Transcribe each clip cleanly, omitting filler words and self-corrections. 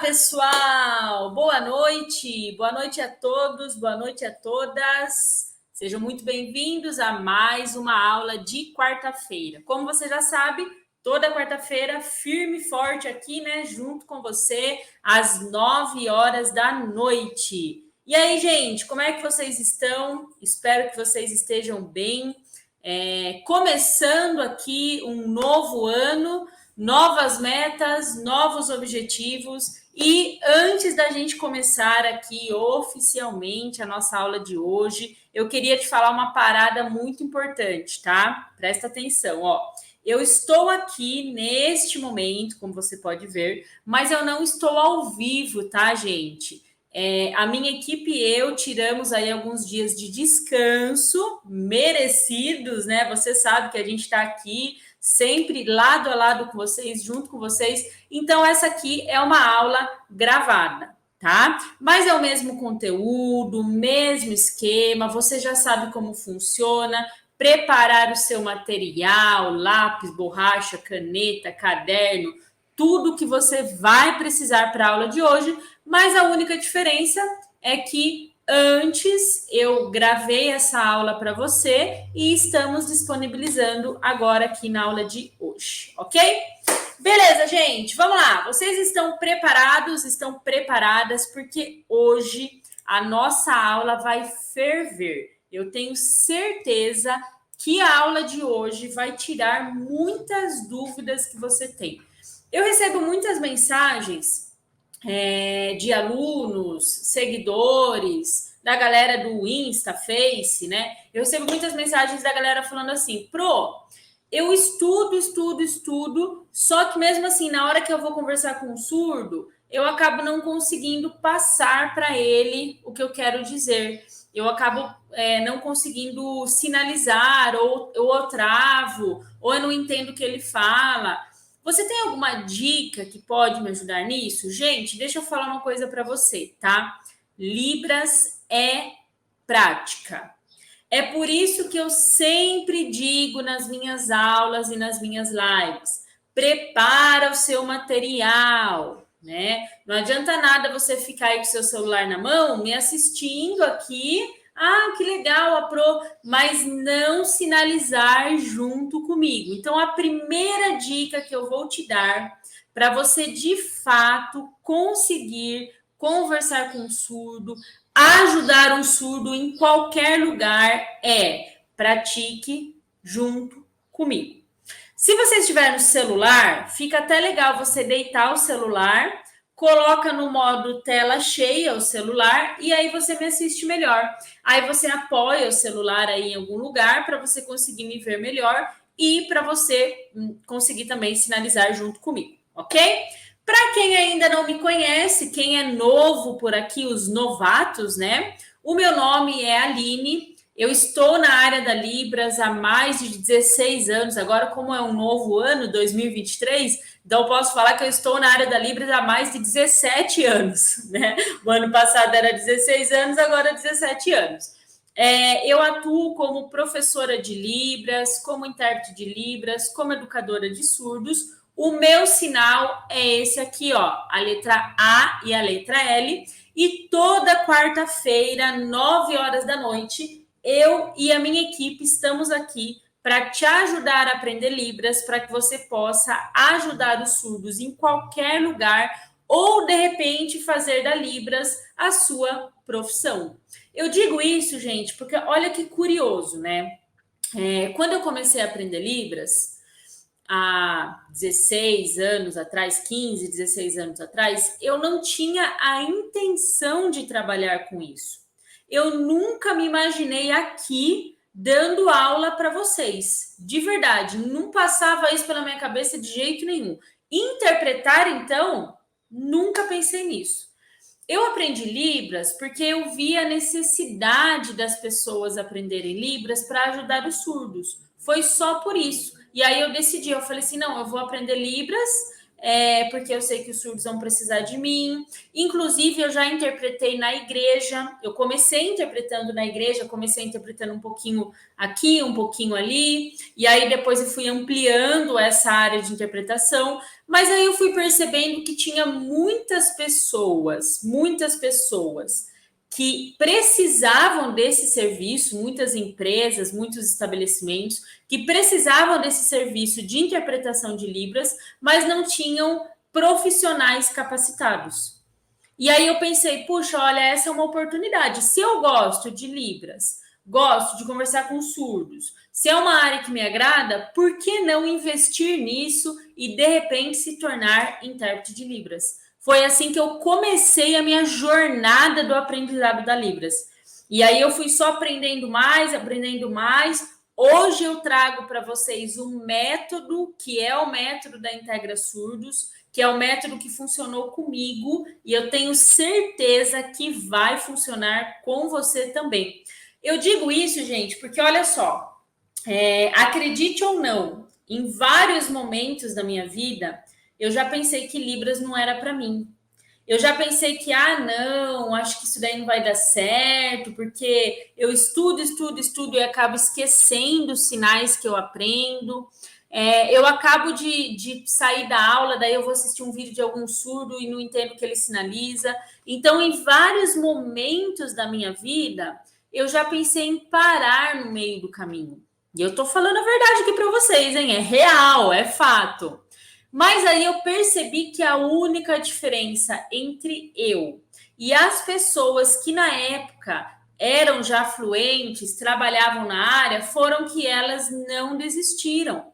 pessoal! Boa noite a todos, boa noite a todas. Sejam muito bem-vindos a mais uma aula de quarta-feira. Como você já sabe, toda quarta-feira, firme e forte aqui, né, junto com você, às 9 horas da noite. E aí, gente, como é que vocês estão? Espero que vocês estejam bem. Começando aqui um novo ano, novas metas, novos objetivos. E antes da gente começar aqui oficialmente a nossa aula de hoje, eu queria te falar uma parada muito importante, tá? Presta atenção, ó. Eu estou aqui neste momento, como você pode ver, mas eu não estou ao vivo, tá, gente? A minha equipe e eu tiramos aí alguns dias de descanso, merecidos, né? Você sabe que a gente está aqui sempre lado a lado com vocês, junto com vocês. Então, essa aqui é uma aula gravada, tá? Mas é o mesmo conteúdo, mesmo esquema, você já sabe como funciona. Preparar o seu material, lápis, borracha, caneta, caderno, tudo que você vai precisar para a aula de hoje, mas a única diferença é que antes eu gravei essa aula para você e estamos disponibilizando agora aqui na aula de hoje, ok? Beleza, gente, vamos lá. Vocês estão preparados, estão preparadas, porque hoje a nossa aula vai ferver. Eu tenho certeza que a aula de hoje vai tirar muitas dúvidas que você tem. Eu recebo muitas mensagens de alunos, seguidores, da galera do Insta, Face, né? Eu recebo muitas mensagens da galera falando assim, eu estudo, só que mesmo assim, na hora que eu vou conversar com um surdo, eu acabo não conseguindo passar para ele o que eu quero dizer. Eu acabo não conseguindo sinalizar, ou eu travo, ou eu não entendo o que ele fala. Você tem alguma dica que pode me ajudar nisso? Gente, deixa eu falar uma coisa para você, tá? Libras é prática. É por isso que eu sempre digo nas minhas aulas e nas minhas lives: prepara o seu material, né? Não adianta nada você ficar aí com o seu celular na mão, me assistindo aqui. Ah, que legal, a Pro, mas não sinalizar junto comigo. Então, a primeira dica que eu vou te dar para você de fato conseguir conversar com o surdo, ajudar um surdo em qualquer lugar pratique junto comigo. Se você estiver no celular, fica até legal você deitar o celular, coloca no modo tela cheia o celular e aí você me assiste melhor. Aí você apoia o celular aí em algum lugar para você conseguir me ver melhor e para você conseguir também sinalizar junto comigo, ok? Para quem ainda não me conhece, quem é novo por aqui, os novatos, né? O meu nome é Aline, eu estou na área da Libras há mais de 16 anos, agora como é um novo ano, 2023, então eu posso falar que eu estou na área da Libras há mais de 17 anos, né? O ano passado era 16 anos, agora 17 anos. Eu atuo como professora de Libras, como intérprete de Libras, como educadora de surdos. O meu sinal é esse aqui, ó, a letra A e a letra L. E toda quarta-feira, 9 horas da noite, eu e a minha equipe estamos aqui para te ajudar a aprender Libras, para que você possa ajudar os surdos em qualquer lugar ou, de repente, fazer da Libras a sua profissão. Eu digo isso, gente, porque olha que curioso, né? Quando eu comecei a aprender Libras, há 16 anos atrás, 15, 16 anos atrás, eu não tinha a intenção de trabalhar com isso. Eu nunca me imaginei aqui dando aula para vocês. De verdade, não passava isso pela minha cabeça de jeito nenhum. Interpretar, então, nunca pensei nisso. Eu aprendi Libras porque eu vi a necessidade das pessoas aprenderem Libras para ajudar os surdos. Foi só por isso. E aí eu decidi, eu falei assim, não, eu vou aprender Libras porque eu sei que os surdos vão precisar de mim. Inclusive, eu já interpretei na igreja, eu comecei interpretando na igreja, comecei interpretando um pouquinho aqui, um pouquinho ali, e aí depois eu fui ampliando essa área de interpretação, mas aí eu fui percebendo que tinha muitas pessoas que precisavam desse serviço, muitas empresas, muitos estabelecimentos que precisavam desse serviço de interpretação de Libras, mas não tinham profissionais capacitados. E aí eu pensei, puxa, olha, essa é uma oportunidade. Se eu gosto de Libras, gosto de conversar com surdos, se é uma área que me agrada, por que não investir nisso e, de repente, se tornar intérprete de Libras? Foi assim que eu comecei a minha jornada do aprendizado da Libras. E aí eu fui só aprendendo mais. Hoje eu trago para vocês um método, que é o método da Integra Surdos, que é o método que funcionou comigo, e eu tenho certeza que vai funcionar com você também. Eu digo isso, gente, porque olha só, acredite ou não, em vários momentos da minha vida, eu já pensei que Libras não era para mim. Eu já pensei que, não, acho que isso daí não vai dar certo, porque eu estudo e acabo esquecendo os sinais que eu aprendo. Eu acabo de sair da aula, daí eu vou assistir um vídeo de algum surdo e não entendo o que ele sinaliza. Então, em vários momentos da minha vida, eu já pensei em parar no meio do caminho. E eu tô falando a verdade aqui para vocês, hein? É real, é fato. Mas aí eu percebi que a única diferença entre eu e as pessoas que na época eram já fluentes, trabalhavam na área, foram que elas não desistiram.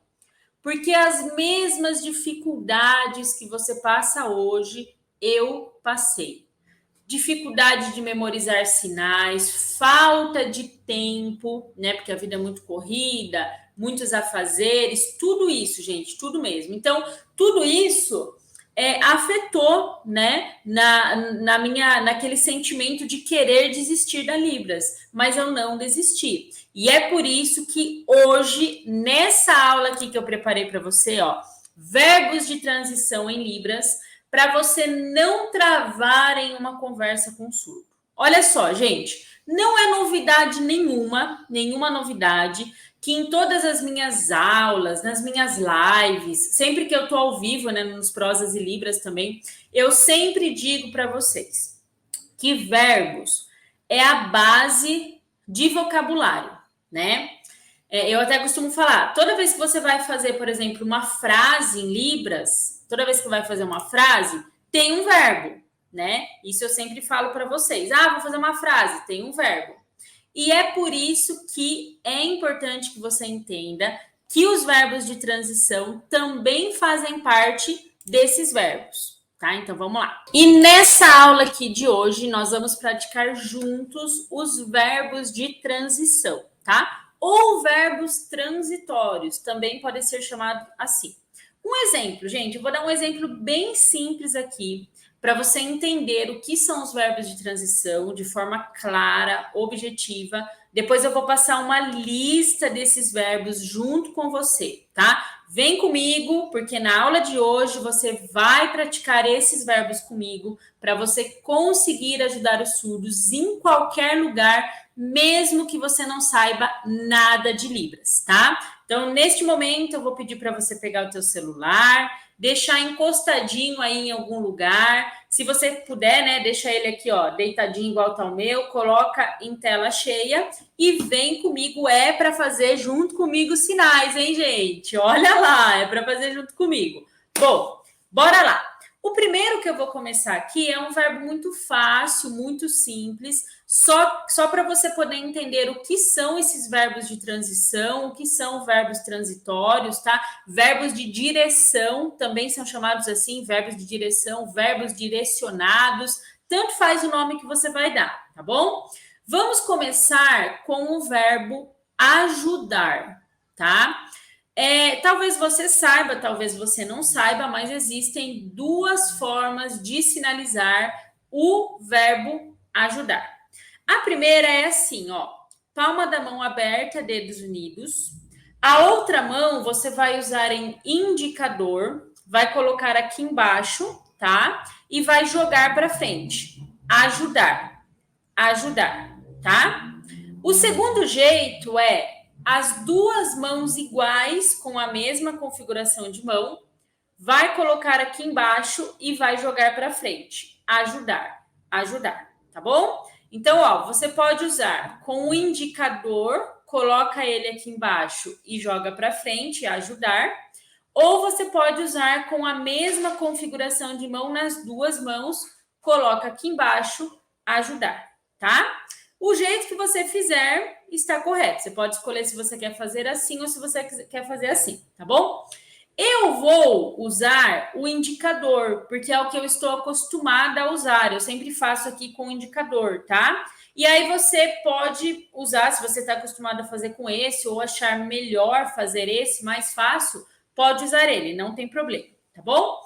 Porque as mesmas dificuldades que você passa hoje, eu passei. Dificuldade de memorizar sinais, falta de tempo, né? Porque a vida é muito corrida, muitos afazeres, tudo isso, gente, tudo mesmo. Então, tudo isso afetou, né, naquele sentimento de querer desistir da Libras, mas eu não desisti. E é por isso que hoje, nessa aula aqui que eu preparei para você, ó, verbos de transição em Libras, para você não travar em uma conversa com o surdo. Olha só, gente, não é novidade nenhuma novidade, que em todas as minhas aulas, nas minhas lives, sempre que eu tô ao vivo, né, nos Prosas e Libras também, eu sempre digo para vocês que verbos é a base de vocabulário, né? Eu até costumo falar, toda vez que você vai fazer, por exemplo, uma frase em Libras, toda vez que vai fazer uma frase, tem um verbo, né? Isso eu sempre falo para vocês. Vou fazer uma frase, tem um verbo. E é por isso que é importante que você entenda que os verbos de transição também fazem parte desses verbos, tá? Então vamos lá. E nessa aula aqui de hoje, nós vamos praticar juntos os verbos de transição, tá? Ou verbos transitórios, também pode ser chamado assim. Um exemplo, gente, eu vou dar um exemplo bem simples aqui, para você entender o que são os verbos de transição de forma clara, objetiva. Depois eu vou passar uma lista desses verbos junto com você, tá? Vem comigo, porque na aula de hoje você vai praticar esses verbos comigo para você conseguir ajudar os surdos em qualquer lugar, mesmo que você não saiba nada de Libras, tá? Então, neste momento, eu vou pedir para você pegar o teu celular, deixar encostadinho aí em algum lugar. Se você puder, né, deixa ele aqui, ó, deitadinho igual tá o meu, coloca em tela cheia e vem comigo, para fazer junto comigo sinais, hein, gente? Olha lá, é para fazer junto comigo. Bom, bora lá. O primeiro que eu vou começar aqui é um verbo muito fácil, muito simples, só para você poder entender o que são esses verbos de transição, o que são verbos transitórios, tá? Verbos de direção também são chamados assim, verbos de direção, verbos direcionados, tanto faz o nome que você vai dar, tá bom? Vamos começar com o verbo ajudar, tá? Talvez você saiba, talvez você não saiba, mas existem duas formas de sinalizar o verbo ajudar. A primeira é assim, ó, palma da mão aberta, dedos unidos. A outra mão você vai usar em indicador, vai colocar aqui embaixo, tá? E vai jogar para frente. Ajudar, ajudar, tá? O segundo jeito é as duas mãos iguais, com a mesma configuração de mão, vai colocar aqui embaixo e vai jogar para frente. Ajudar, ajudar, tá bom? Então, ó, você pode usar com o indicador, coloca ele aqui embaixo e joga para frente, ajudar. Ou você pode usar com a mesma configuração de mão nas duas mãos, coloca aqui embaixo, ajudar, tá? O jeito que você fizer está correto. Você pode escolher se você quer fazer assim ou se você quer fazer assim, tá bom? Eu vou usar o indicador, porque é o que eu estou acostumada a usar. Eu sempre faço aqui com o indicador, tá? E aí você pode usar, se você está acostumado a fazer com esse, ou achar melhor fazer esse, mais fácil, pode usar ele, não tem problema, tá bom?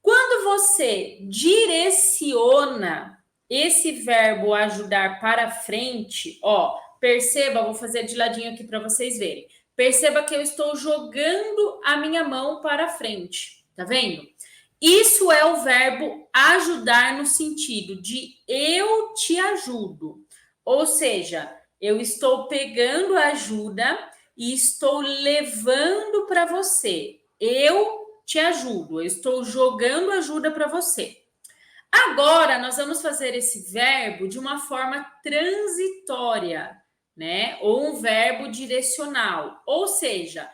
Quando você direciona esse verbo ajudar para frente, ó, perceba, vou fazer de ladinho aqui para vocês verem. Perceba que eu estou jogando a minha mão para frente, tá vendo? Isso é o verbo ajudar no sentido de eu te ajudo. Ou seja, eu estou pegando a ajuda e estou levando para você. Eu te ajudo, eu estou jogando ajuda para você. Agora, nós vamos fazer esse verbo de uma forma transitória, né? Ou um verbo direcional. Ou seja,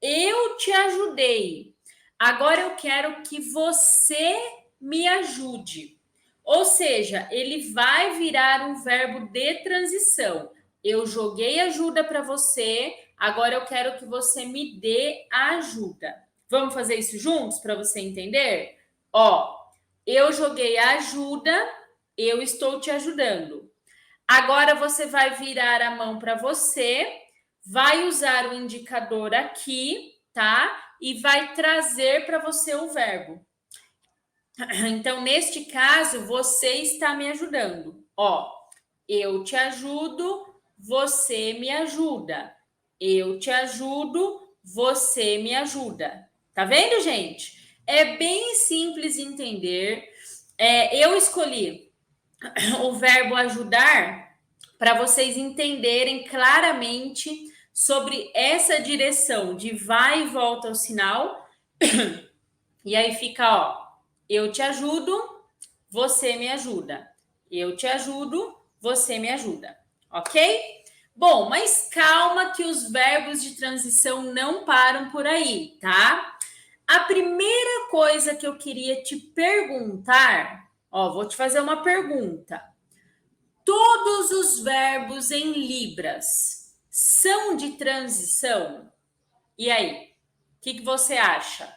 eu te ajudei. Agora eu quero que você me ajude. Ou seja, ele vai virar um verbo de transição. Eu joguei ajuda para você, agora eu quero que você me dê a ajuda. Vamos fazer isso juntos para você entender? Ó, eu joguei ajuda, eu estou te ajudando. Agora você vai virar a mão para você, vai usar o indicador aqui, tá? E vai trazer para você o verbo. Então, neste caso, você está me ajudando. Ó, eu te ajudo, você me ajuda. Eu te ajudo, você me ajuda. Tá vendo, gente? É bem simples de entender. Eu escolhi o verbo ajudar para vocês entenderem claramente sobre essa direção de vai e volta ao sinal. E aí fica, ó, eu te ajudo, você me ajuda. Eu te ajudo, você me ajuda. Ok? Bom, mas calma que os verbos de transição não param por aí, tá? A primeira coisa que eu queria te perguntar, ó, vou te fazer uma pergunta. Todos os verbos em libras são de transição? E aí? O que você acha?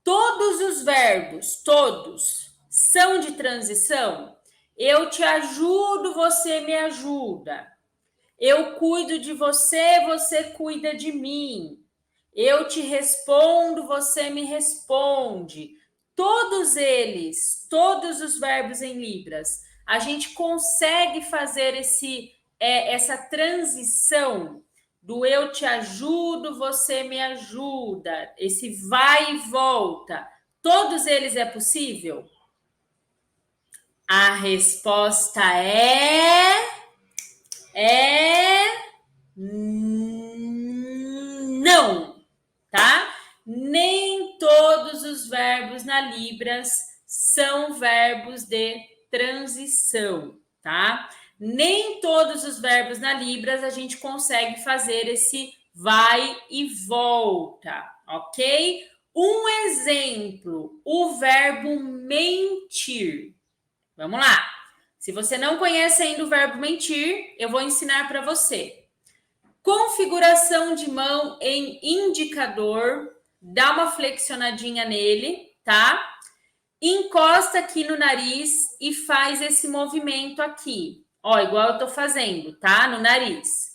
Todos os verbos, todos, são de transição? Eu te ajudo, você me ajuda. Eu cuido de você, você cuida de mim. Eu te respondo, você me responde. Todos eles, todos os verbos em libras, a gente consegue fazer essa transição do eu te ajudo, você me ajuda, esse vai e volta. Todos eles é possível? A resposta é não, tá? Nem todos os verbos na Libras são verbos de transição, tá? Nem todos os verbos na Libras a gente consegue fazer esse vai e volta, ok? Um exemplo, o verbo mentir. Vamos lá. Se você não conhece ainda o verbo mentir, eu vou ensinar para você. Configuração de mão em indicador, dá uma flexionadinha nele, tá? Encosta aqui no nariz e faz esse movimento aqui. Ó, igual eu tô fazendo, tá? No nariz.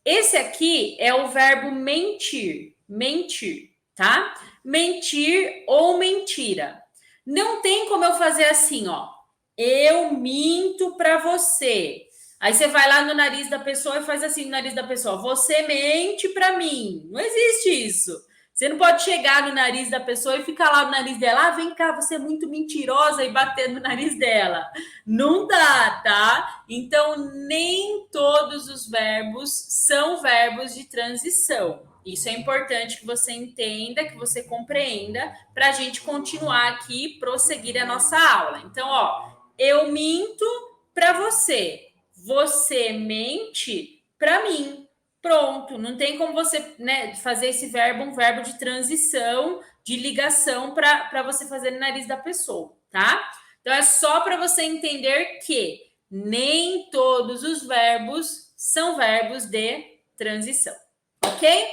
Esse aqui é o verbo mentir, mentir, tá? Mentir ou mentira. Não tem como eu fazer assim, ó. Eu minto para você. Aí você vai lá no nariz da pessoa e faz assim no nariz da pessoa. Você mente para mim. Não existe isso. Você não pode chegar no nariz da pessoa e ficar lá no nariz dela. Ah, vem cá, você é muito mentirosa e bater no nariz dela. Não dá, tá? Então, nem todos os verbos são verbos de transição. Isso é importante que você entenda, que você compreenda, para a gente continuar aqui e prosseguir a nossa aula. Então, ó, eu minto para você. Você mente para mim. Pronto, não tem como você, né, fazer esse verbo um verbo de transição, de ligação para você fazer no nariz da pessoa, tá? Então é só para você entender que nem todos os verbos são verbos de transição, ok?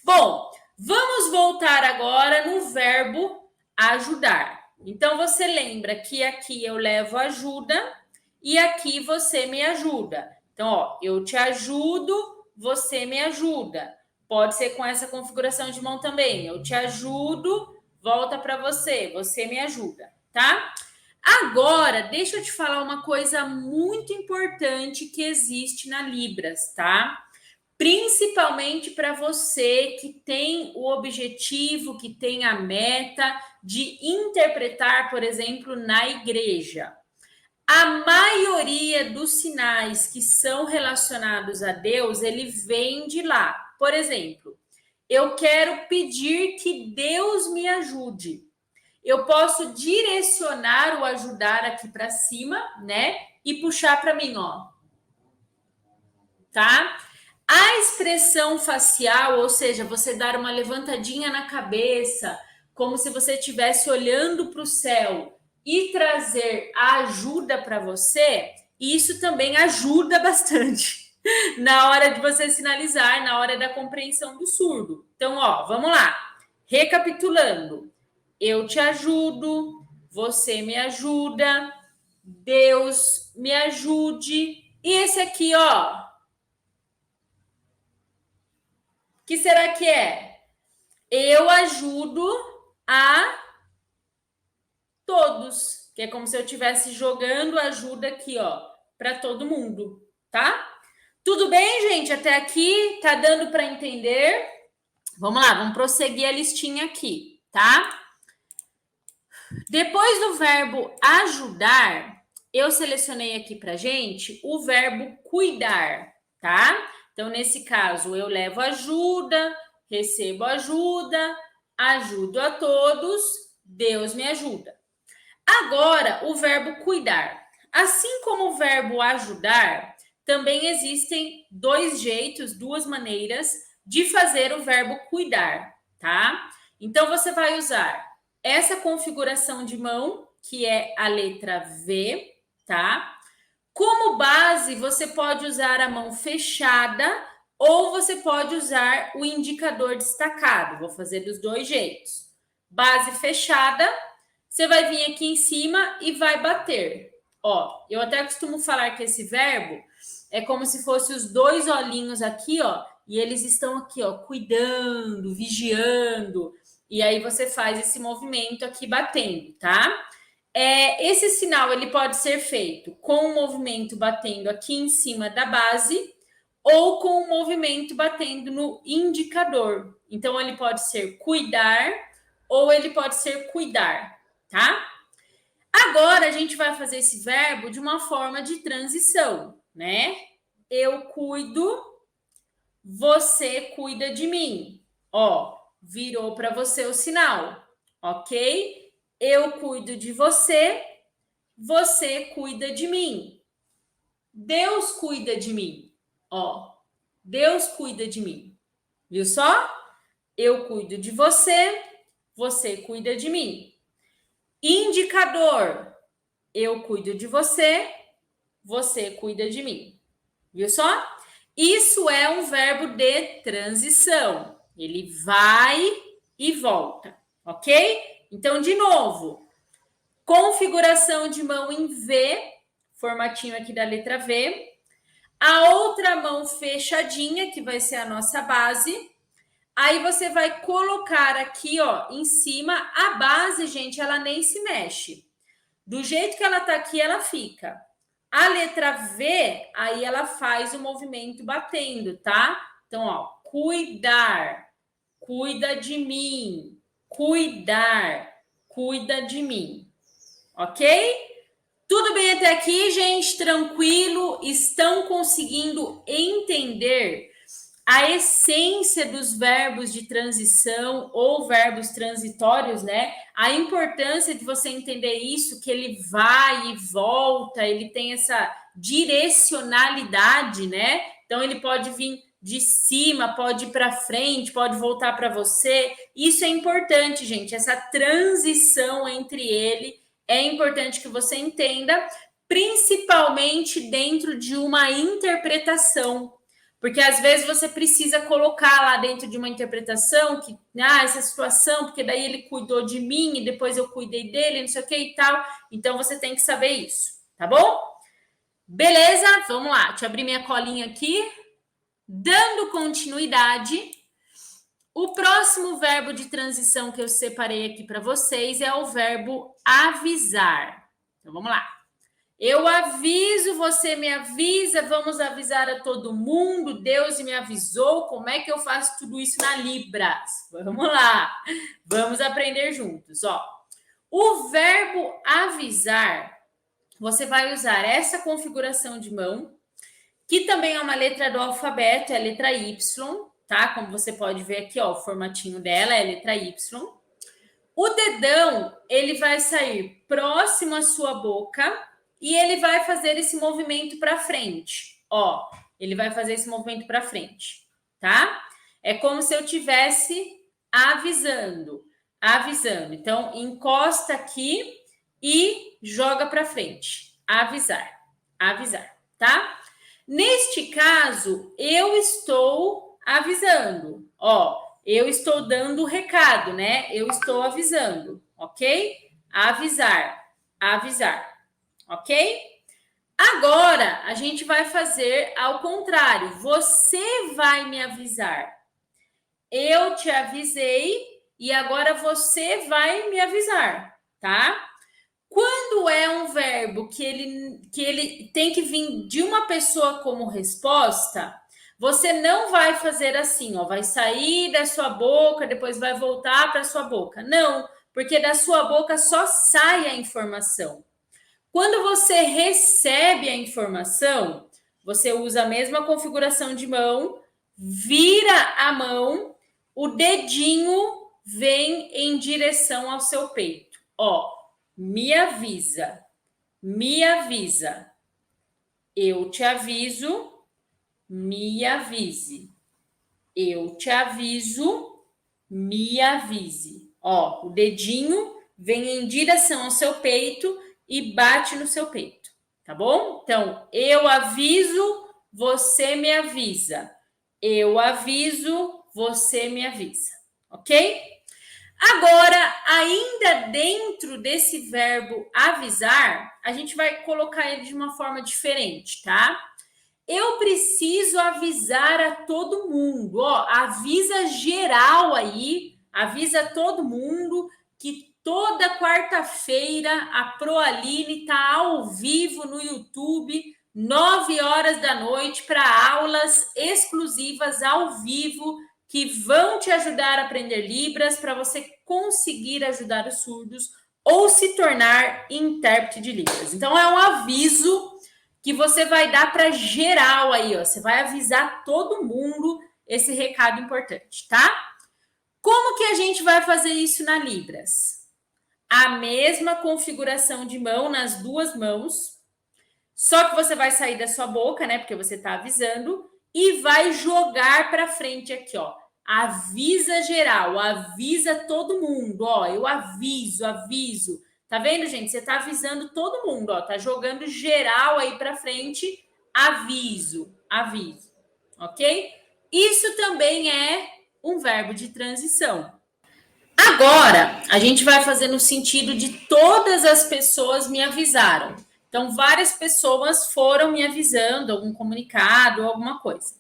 Bom, vamos voltar agora no verbo ajudar. Então você lembra que aqui eu levo ajuda e aqui você me ajuda. Então, ó, eu te ajudo, você me ajuda. Pode ser com essa configuração de mão também. Eu te ajudo, volta para você, você me ajuda, tá? Agora, deixa eu te falar uma coisa muito importante que existe na Libras, tá? Principalmente para você que tem o objetivo, que tem a meta de interpretar, por exemplo, na igreja. A maioria dos sinais que são relacionados a Deus, ele vem de lá. Por exemplo, eu quero pedir que Deus me ajude. Eu posso direcionar o ajudar aqui para cima, né? E puxar para mim, ó. Tá? A expressão facial, ou seja, você dar uma levantadinha na cabeça, como se você estivesse olhando para o céu e trazer a ajuda para você, isso também ajuda bastante na hora de você sinalizar, na hora da compreensão do surdo. Então, ó, vamos lá. Recapitulando. Eu te ajudo, você me ajuda, Deus me ajude. E esse aqui, ó, que será que é? Eu ajudo a todos, que é como se eu estivesse jogando ajuda aqui, ó, para todo mundo, tá? Tudo bem, gente? Até aqui tá dando para entender? Vamos lá, vamos prosseguir a listinha aqui, tá? Depois do verbo ajudar, eu selecionei aqui pra gente o verbo cuidar, tá? Então, nesse caso, eu levo ajuda, recebo ajuda, ajudo a todos, Deus me ajuda. Agora, o verbo cuidar. Assim como o verbo ajudar, também existem dois jeitos, duas maneiras de fazer o verbo cuidar, tá? Então, você vai usar essa configuração de mão, que é a letra V, tá? Como base, você pode usar a mão fechada ou você pode usar o indicador destacado. Vou fazer dos dois jeitos. Base fechada, você vai vir aqui em cima e vai bater. Ó, eu até costumo falar que esse verbo é como se fosse os dois olhinhos aqui, ó, e eles estão aqui, ó, cuidando, vigiando. E aí você faz esse movimento aqui batendo, tá? Esse sinal ele pode ser feito com o movimento batendo aqui em cima da base ou com o movimento batendo no indicador. Então, ele pode ser cuidar ou ele pode ser cuidar, tá? Agora, a gente vai fazer esse verbo de uma forma de transição, né? Eu cuido, você cuida de mim. Ó, virou para você o sinal, ok? Eu cuido de você, você cuida de mim. Deus cuida de mim. Ó, Deus cuida de mim. Viu só? Eu cuido de você, você cuida de mim. Indicador. Eu cuido de você, você cuida de mim. Viu só? Isso é um verbo de transição. Ele vai e volta, ok? Então, de novo, configuração de mão em V, formatinho aqui da letra V. A outra mão fechadinha, que vai ser a nossa base. Aí você vai colocar aqui, ó, em cima. A base, gente, ela nem se mexe. Do jeito que ela tá aqui, ela fica. A letra V, aí ela faz o movimento batendo, tá? Então, ó, cuidar, cuida de mim. Cuidar, cuida de mim. Ok? Tudo bem até aqui, gente? Tranquilo? Estão conseguindo entender a essência dos verbos de transição ou verbos transitórios, né? A importância de você entender isso, que ele vai e volta, ele tem essa direcionalidade, né? Então, ele pode vir de cima, pode ir para frente, pode voltar para você. Isso é importante, gente. Essa transição entre ele é importante que você entenda, principalmente dentro de uma interpretação. Porque às vezes você precisa colocar lá dentro de uma interpretação que, essa situação, porque daí ele cuidou de mim e depois eu cuidei dele, não sei o que e tal. Então você tem que saber isso, tá bom? Beleza? Vamos lá, deixa eu abrir minha colinha aqui. Dando continuidade, o próximo verbo de transição que eu separei aqui para vocês é o verbo avisar. Então vamos lá. Eu aviso, você me avisa, vamos avisar a todo mundo, Deus me avisou, como é que eu faço tudo isso na Libras? Vamos lá, vamos aprender juntos, ó. O verbo avisar, você vai usar essa configuração de mão, que também é uma letra do alfabeto, é a letra Y, tá? Como você pode ver aqui, ó, o formatinho dela é a letra Y. O dedão, ele vai sair próximo à sua boca, e ele vai fazer esse movimento para frente. Ó, ele vai fazer esse movimento para frente, tá? É como se eu tivesse avisando. Então, encosta aqui e joga para frente. Avisar, tá? Neste caso, eu estou avisando. Ó, eu estou dando o recado, né? Eu estou avisando, ok? Avisar. Ok? Agora, a gente vai fazer ao contrário. Você vai me avisar. Eu te avisei e agora você vai me avisar, tá? Quando é um verbo que ele tem que vir de uma pessoa como resposta, você não vai fazer assim, ó, vai sair da sua boca, depois vai voltar para sua boca. Não, porque da sua boca só sai a informação. Quando você recebe a informação, você usa a mesma configuração de mão, vira a mão, o dedinho vem em direção ao seu peito. Ó, me avisa. Eu te aviso, me avise. Eu te aviso, me avise. Ó, o dedinho vem em direção ao seu peito e bate no seu peito, tá bom? Então, eu aviso, você me avisa. Eu aviso, você me avisa, ok? Agora, ainda dentro desse verbo avisar, a gente vai colocar ele de uma forma diferente, tá? Eu preciso avisar a todo mundo, ó, avisa geral aí, avisa todo mundo que toda quarta-feira a Proaline está ao vivo no YouTube, 9 horas da noite, para aulas exclusivas ao vivo que vão te ajudar a aprender Libras para você conseguir ajudar os surdos ou se tornar intérprete de Libras. Então, é um aviso que você vai dar para geral aí, ó. Você vai avisar todo mundo esse recado importante, tá? Como que a gente vai fazer isso na Libras? A mesma configuração de mão nas duas mãos, só que você vai sair da sua boca, né? Porque você está avisando, e vai jogar para frente aqui, ó. Avisa geral, avisa todo mundo, ó. Eu aviso. Tá vendo, gente? Você tá avisando todo mundo, ó. Tá jogando geral aí para frente. Aviso. Ok? Isso também é um verbo de transição. Agora, a gente vai fazer no sentido de todas as pessoas me avisaram. Então, várias pessoas foram me avisando, algum comunicado, alguma coisa.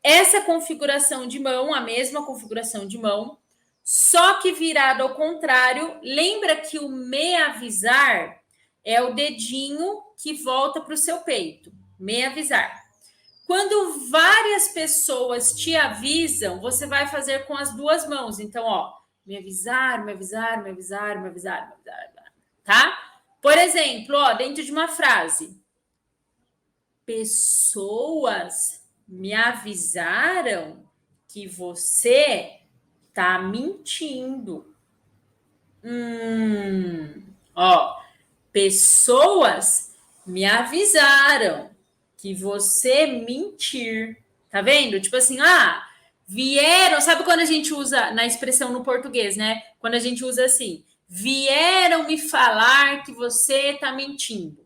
Essa configuração de mão, a mesma configuração de mão, só que virado ao contrário, lembra que o me avisar é o dedinho que volta para o seu peito. Me avisar. Quando várias pessoas te avisam, você vai fazer com as duas mãos. Então, ó, me avisaram, me avisaram, me avisaram, me avisaram, me avisaram, tá? Por exemplo, ó, dentro de uma frase. Pessoas me avisaram que você tá mentindo. Ó, pessoas me avisaram que você mentir. Tá vendo? Tipo assim, vieram. Sabe quando a gente usa na expressão no português, né? Quando a gente usa assim, vieram me falar que você tá mentindo.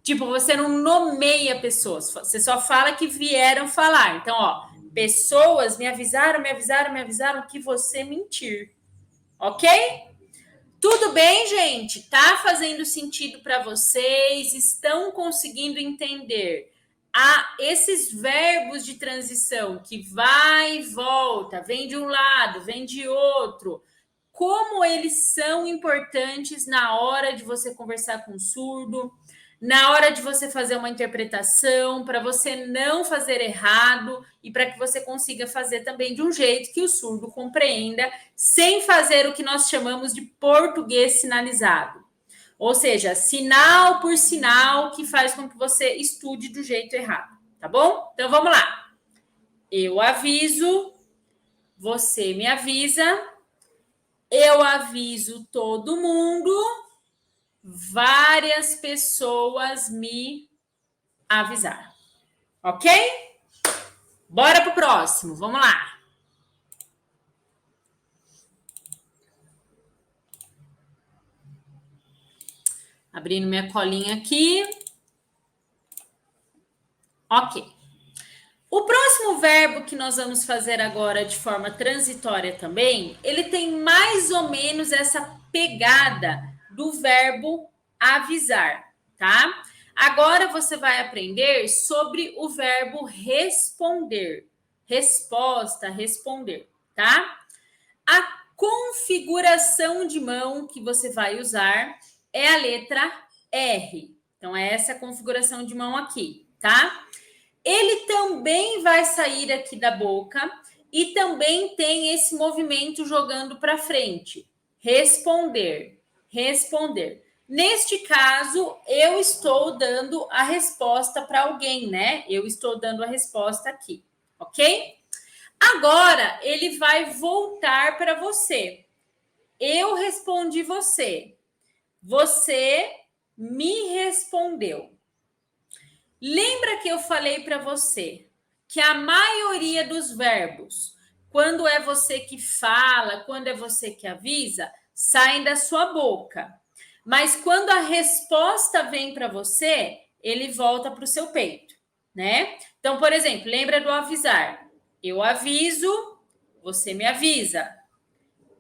Tipo, você não nomeia pessoas, você só fala que vieram falar. Então, ó, pessoas me avisaram, me avisaram, me avisaram que você mentir. Ok? Tudo bem, gente? Tá fazendo sentido para vocês? Estão conseguindo entender esses verbos de transição que vai e volta, vem de um lado, vem de outro, como eles são importantes na hora de você conversar com o surdo, na hora de você fazer uma interpretação, para você não fazer errado e para que você consiga fazer também de um jeito que o surdo compreenda, sem fazer o que nós chamamos de português sinalizado. Ou seja, sinal por sinal que faz com que você estude do jeito errado, tá bom? Então vamos lá. Eu aviso, você me avisa, eu aviso todo mundo, várias pessoas me avisaram. Ok? Bora pro próximo, vamos lá. Abrindo minha colinha aqui. Ok. O próximo verbo que nós vamos fazer agora de forma transitória também, ele tem mais ou menos essa pegada do verbo avisar, tá? Agora você vai aprender sobre o verbo responder. Resposta, responder, tá? A configuração de mão que você vai usar é a letra R. Então, é essa configuração de mão aqui, tá? Ele também vai sair aqui da boca e também tem esse movimento jogando para frente. Responder, responder. Neste caso, eu estou dando a resposta para alguém, né? Eu estou dando a resposta aqui, ok? Agora, ele vai voltar para você. Eu respondi você. Você me respondeu. Lembra que eu falei para você que a maioria dos verbos, quando é você que fala, quando é você que avisa, saem da sua boca. Mas quando a resposta vem para você, ele volta para o seu peito, né? Então, por exemplo, lembra do avisar. Eu aviso, você me avisa.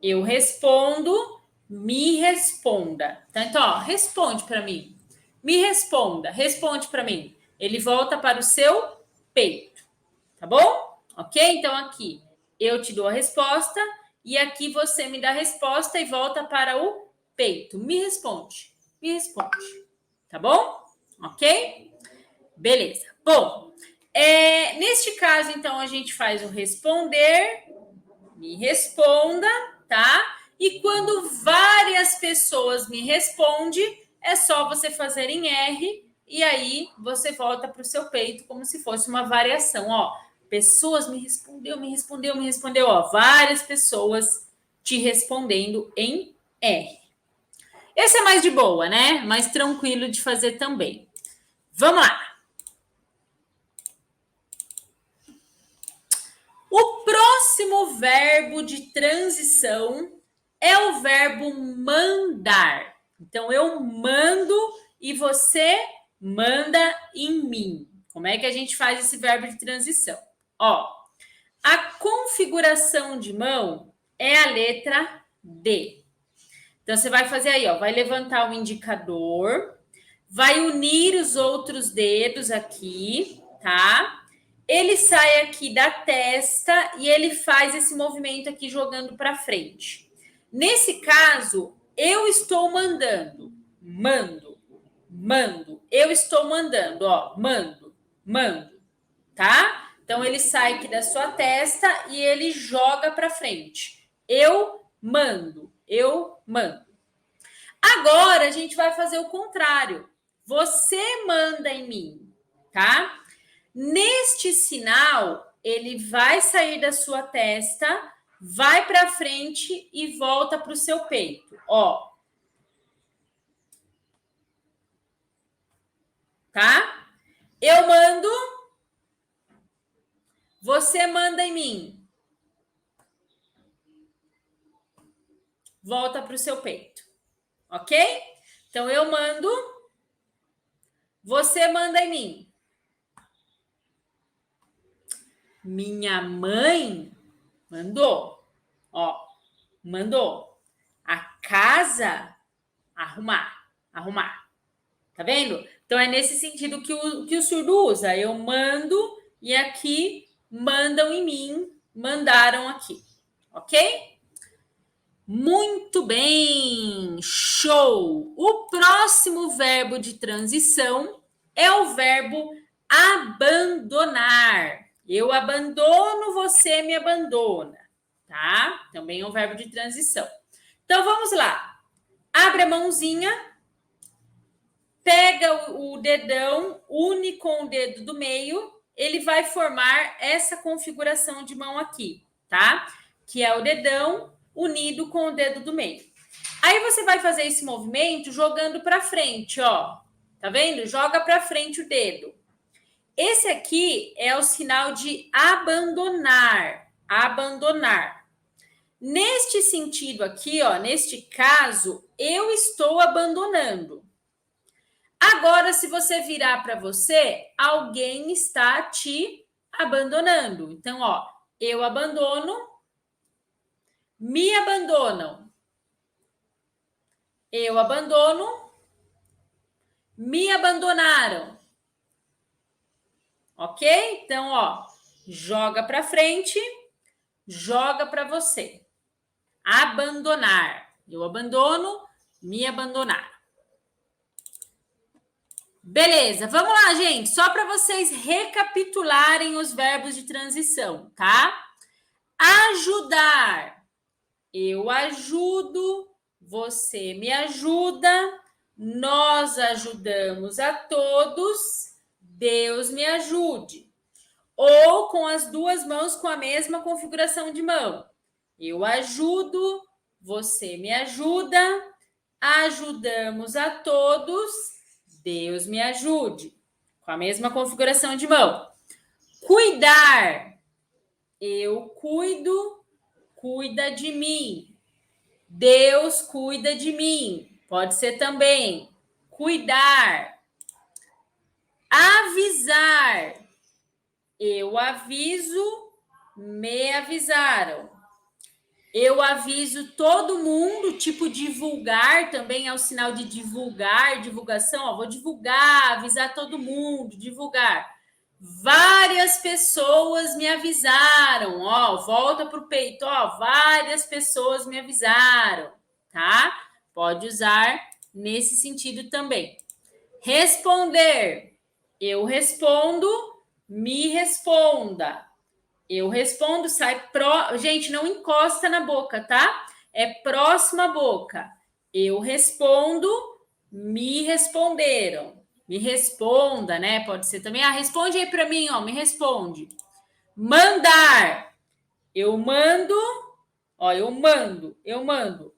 Eu respondo, me responda. Então, ó, responde para mim. Me responda, responde para mim. Ele volta para o seu peito, tá bom? Ok? Então, aqui eu te dou a resposta e aqui você me dá a resposta e volta para o peito. Me responde, tá bom? Ok? Beleza. Bom, neste caso, então, a gente faz o responder, me responda, tá? E quando várias pessoas me respondem, é só você fazer em R e aí você volta para o seu peito como se fosse uma variação, ó. Pessoas me respondeu, ó. Várias pessoas te respondendo em R. Esse é mais de boa, né? Mais tranquilo de fazer também. Vamos lá. O próximo verbo de transição é o verbo mandar. Então, eu mando e você manda em mim. Como é que a gente faz esse verbo de transição? Ó, a configuração de mão é a letra D. Então, você vai fazer aí, ó, vai levantar o indicador, vai unir os outros dedos aqui, tá? Ele sai aqui da testa e ele faz esse movimento aqui jogando para frente. Nesse caso, eu estou mandando, mando. Eu estou mandando, ó, mando, tá? Então, ele sai aqui da sua testa e ele joga para frente. Eu mando, eu mando. Agora, a gente vai fazer o contrário. Você manda em mim, tá? Neste sinal, ele vai sair da sua testa, vai para frente e volta para o seu peito. Ó. Tá? Eu mando, você manda em mim. Volta para o seu peito. Ok? Então, eu mando, você manda em mim. Minha mãe mandou. Ó, mandou. A casa arrumar. Arrumar. Tá vendo? Então, é nesse sentido que o surdo usa. Eu mando e aqui mandam em mim, mandaram aqui. Ok? Muito bem! Show! O próximo verbo de transição é o verbo abandonar. Eu abandono, você me abandona, tá? Também é um verbo de transição. Então, vamos lá. Abre a mãozinha, pega o dedão, une com o dedo do meio, ele vai formar essa configuração de mão aqui, tá? Que é o dedão unido com o dedo do meio. Aí você vai fazer esse movimento jogando para frente, ó. Tá vendo? Joga para frente o dedo. Esse aqui é o sinal de abandonar, abandonar. Neste sentido aqui, ó, neste caso, eu estou abandonando. Agora, se você virar para você, alguém está te abandonando. Então, ó, eu abandono, me abandonam. Eu abandono, me abandonaram. Ok? Então, ó, joga para frente, joga para você. Abandonar. Eu abandono, me abandonar. Beleza, vamos lá, gente. Só para vocês recapitularem os verbos de transição, tá? Ajudar. Eu ajudo, você me ajuda, nós ajudamos a todos, Deus me ajude. Ou com as duas mãos com a mesma configuração de mão. Eu ajudo, você me ajuda, ajudamos a todos, Deus me ajude. Com a mesma configuração de mão. Cuidar. Eu cuido, cuida de mim. Deus cuida de mim. Pode ser também. Cuidar. Avisar. Eu aviso, me avisaram. Eu aviso todo mundo, tipo divulgar também é o sinal de divulgar, divulgação. Ó, vou divulgar, avisar todo mundo, divulgar. Várias pessoas me avisaram, ó, volta para o peito, ó, várias pessoas me avisaram, tá? Pode usar nesse sentido também. Responder, eu respondo, me responda. Eu respondo, sai Gente, não encosta na boca, tá? É próxima à boca. Eu respondo, me responderam. Me responda, né? Pode ser também. Ah, responde aí para mim, ó. Me responde. Mandar. Eu mando. Ó, eu mando. Eu mando.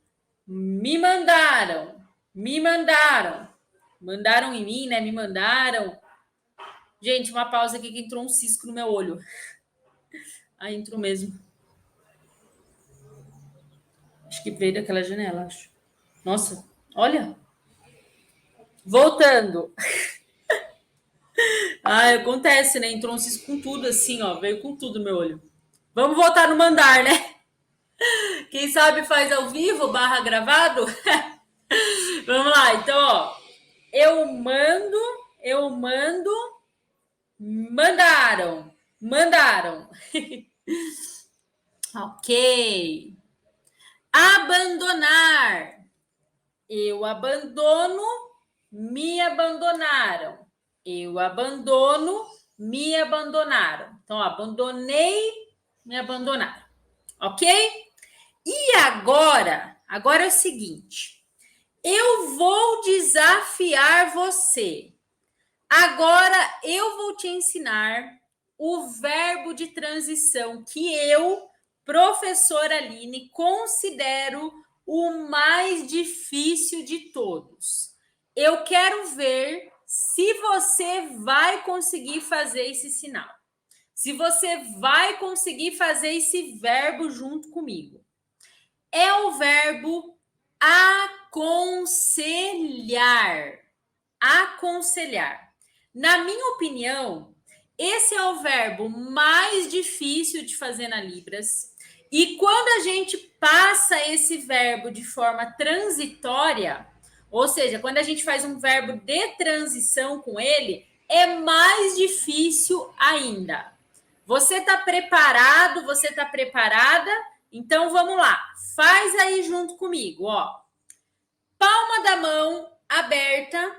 Me mandaram. Me mandaram. Mandaram em mim, né? Me mandaram. Gente, uma pausa aqui que entrou um cisco no meu olho. Aí entrou mesmo. Acho que veio daquela janela, acho. Nossa, olha. Voltando. Ah, acontece, né? Entrou um cisco com tudo, assim, ó. Veio com tudo no meu olho. Vamos voltar no mandar, né? Quem sabe faz ao vivo, barra gravado. Vamos lá, então, ó. Eu mando, mandaram. Mandaram. Ok. Abandonar. Eu abandono, me abandonaram. Eu abandono, me abandonaram. Então, ó, abandonei, me abandonaram. Ok? E agora é o seguinte. Eu vou desafiar você. Agora eu vou te ensinar o verbo de transição que eu, professora Aline, considero o mais difícil de todos. Eu quero ver se você vai conseguir fazer esse sinal. Se você vai conseguir fazer esse verbo junto comigo. É o verbo aconselhar. Aconselhar. Na minha opinião, esse é o verbo mais difícil de fazer na Libras. E quando a gente passa esse verbo de forma transitória, ou seja, quando a gente faz um verbo de transição com ele, é mais difícil ainda. Você está preparado? Você está preparada? Então, vamos lá. Faz aí junto comigo, ó. Palma da mão aberta.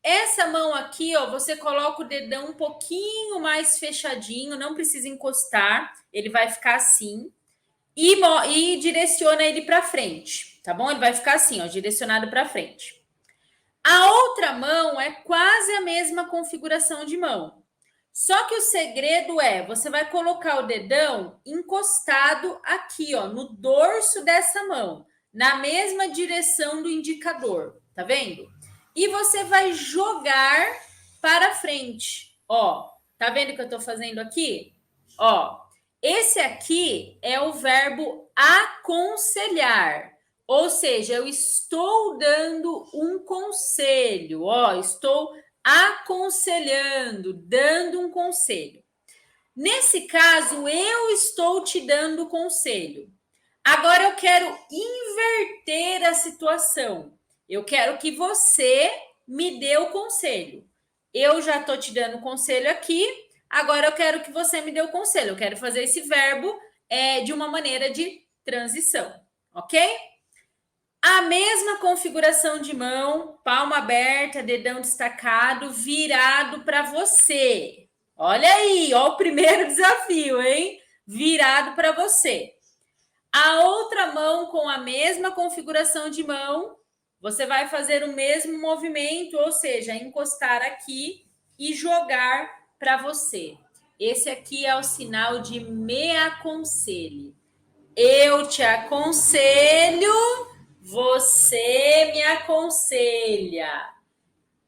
Essa mão aqui, ó, você coloca o dedão um pouquinho mais fechadinho, não precisa encostar, ele vai ficar assim. E direciona ele para frente, tá bom? Ele vai ficar assim, ó, direcionado para frente. A outra mão é quase a mesma configuração de mão. Só que o segredo é, você vai colocar o dedão encostado aqui, ó, no dorso dessa mão, na mesma direção do indicador, tá vendo? E você vai jogar para frente, ó. Tá vendo o que eu tô fazendo aqui? Ó, esse aqui é o verbo aconselhar. Ou seja, eu estou dando um conselho, ó, estou aconselhando, dando um conselho. Nesse caso, eu estou te dando conselho. Agora eu quero inverter a situação. Eu quero que você me dê o conselho. Eu já estou te dando conselho aqui, agora eu quero que você me dê o conselho. Eu quero fazer esse verbo de uma maneira de transição, ok? A mesma configuração de mão, palma aberta, dedão destacado, virado para você. Olha aí, ó o primeiro desafio, hein? Virado para você. A outra mão com a mesma configuração de mão, você vai fazer o mesmo movimento, ou seja, encostar aqui e jogar para você. Esse aqui é o sinal de me aconselhe. Eu te aconselho, você me aconselha.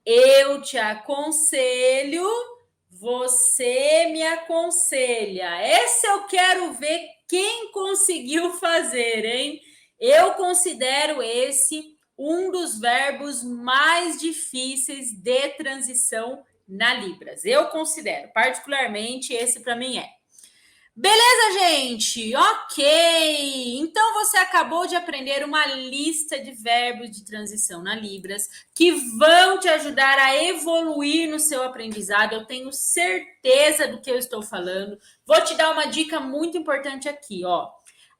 Eu te aconselho, você me aconselha. Esse eu quero ver quem conseguiu fazer, hein? Eu considero esse um dos verbos mais difíceis de transição na Libras. Eu considero, particularmente, esse para mim é. Beleza, gente? Ok! Então você acabou de aprender uma lista de verbos de transição na Libras que vão te ajudar a evoluir no seu aprendizado. Eu tenho certeza do que eu estou falando. Vou te dar uma dica muito importante aqui, ó.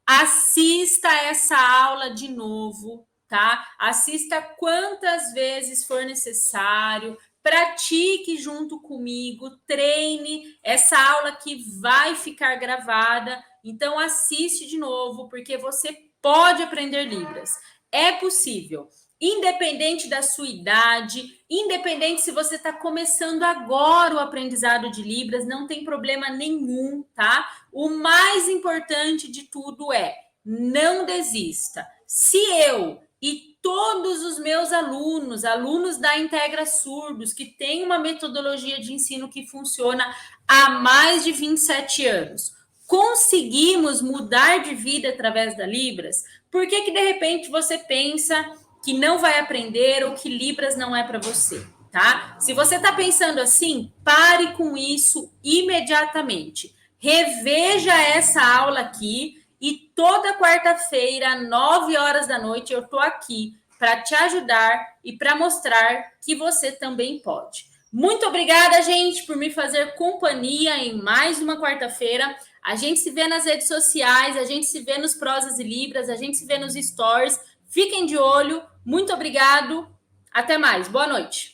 Assista essa aula de novo, tá? Assista quantas vezes for necessário. Pratique junto comigo, treine essa aula que vai ficar gravada. Então, assiste de novo, porque você pode aprender Libras. É possível. Independente da sua idade, independente se você está começando agora o aprendizado de Libras, não tem problema nenhum, tá? O mais importante de tudo é não desista. Se eu e todos os meus alunos da Integra Surdos, que tem uma metodologia de ensino que funciona há mais de 27 anos, conseguimos mudar de vida através da Libras, por que de repente você pensa que não vai aprender ou que Libras não é para você, tá? Se você está pensando assim, pare com isso imediatamente. Reveja essa aula aqui e toda quarta-feira, 9 horas da noite, eu estou aqui para te ajudar e para mostrar que você também pode. Muito obrigada, gente, por me fazer companhia em mais uma quarta-feira. A gente se vê nas redes sociais, a gente se vê nos Prosas e Libras, a gente se vê nos stories. Fiquem de olho. Muito obrigado. Até mais. Boa noite.